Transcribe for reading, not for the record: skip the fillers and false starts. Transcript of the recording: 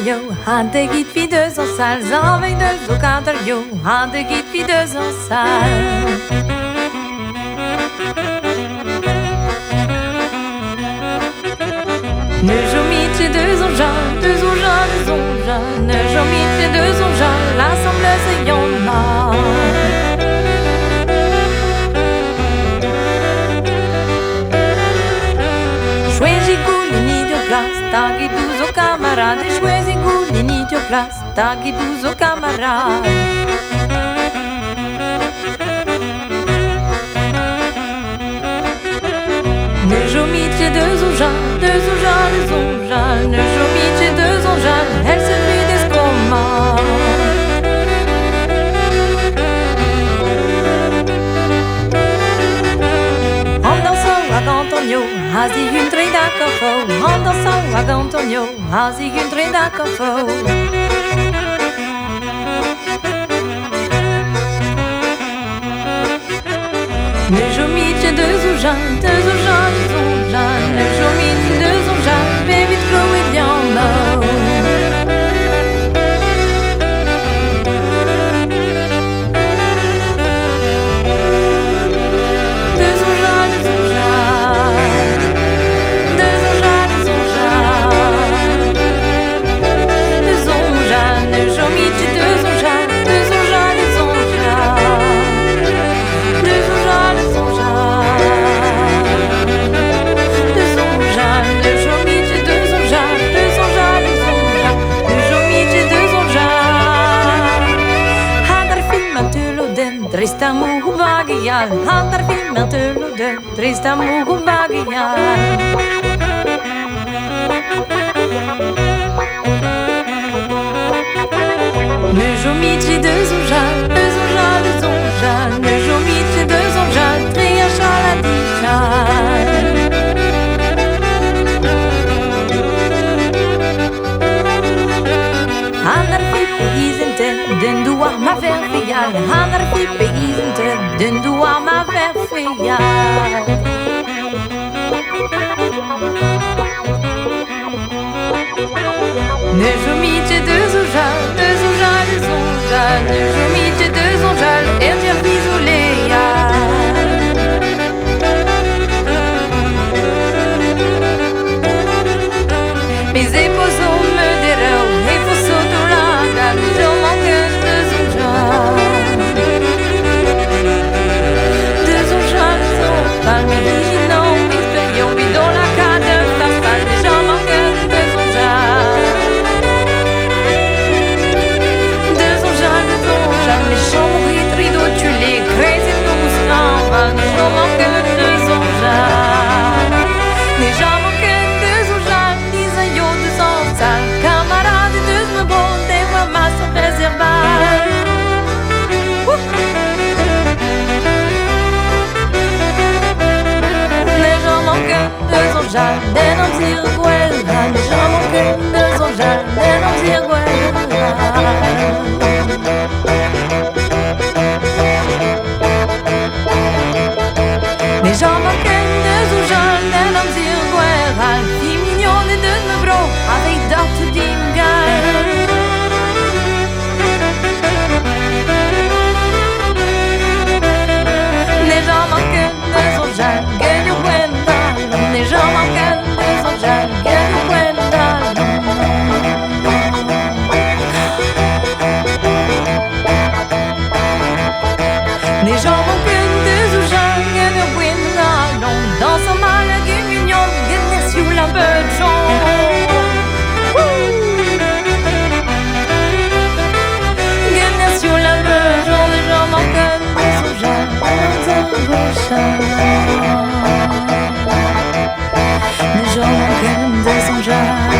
yo, hade git vid deux en salle, zan veille de zokader yo, hade git vid deux en salle. Ne jomite deux onjas, deux onjas, deux onjas. Ne jomite deux onjas, l'assembleuse y'en a. Choisis goulini de place, tagui douze aux camarades. Choisis goulini de place, tagui douze aux camarades. Ne jomite deux onjas, deux onjas, deux onjas. Ne jomite deux onjas, elle se fait des scomas. En dansant à Antonio, hasi une train d'acafo. En dansant à Antonio, hasi une train d'acafo. Ne jomite deux onjas, deux onjas, deux onjas. Ne jomite deux onjas, baby Chloé bien mort. Deux onjas, deux onjas. Deux onjas, deux onjas. Deux onjas, ne jomite deux onjas, deux onjas, deux onjas. Deux onjas, deux onjas. Deux onjas, ne jomite deux onjas, deux onjas, deux onjas. Ne jomite deux onjas. Hadar filmen till och den drista mogobagial. Hadar filmen till och den drista mogobagial. Ne jomite deux onjas, deux onjas, deux onjas. Ne jomite deux onjas, tria chaladijal. Anar fippe isenten, den du ar ma verfejal. Anar fippe isenten, den du ar ma verfejal. Ne jomite deux onjas, deux onjas, deux onjas. Ne jomite deux onjas, erdir visoleal. Mes épouses me diront, et vous sautez là, mais je manque deux onjas. Deux onjas, deux onjas, mais non, mais payons, mais dans la cade, ta femme, mais je manque deux onjas. Deux onjas, mais chambres et rideaux, tu les crées et nous s'en va, mais je manque deux onjas. Mais je manque deux onjas, disais yo deux onjas. Camarades, deux me bons, des voix masse réservées. Mais je manque deux onjas, des noms irguela. Mais je manque deux onjas, des noms irguela. Mais j'en manque deux onjas, des noms irguela. Fille mignonne et deux me bro, avec d'autres dingal. Mais j'en manque deux onjas, que yo cuenta. Mais j'en manque deux onjas, que yo cuenta. Mais j'en manque deux onjas, que yo cuenta. Dans sa malle qui est mignon, que sur la bejon. Que sur la bejon, mais j'en manque deux onjas, mais j'en manque deux onjas.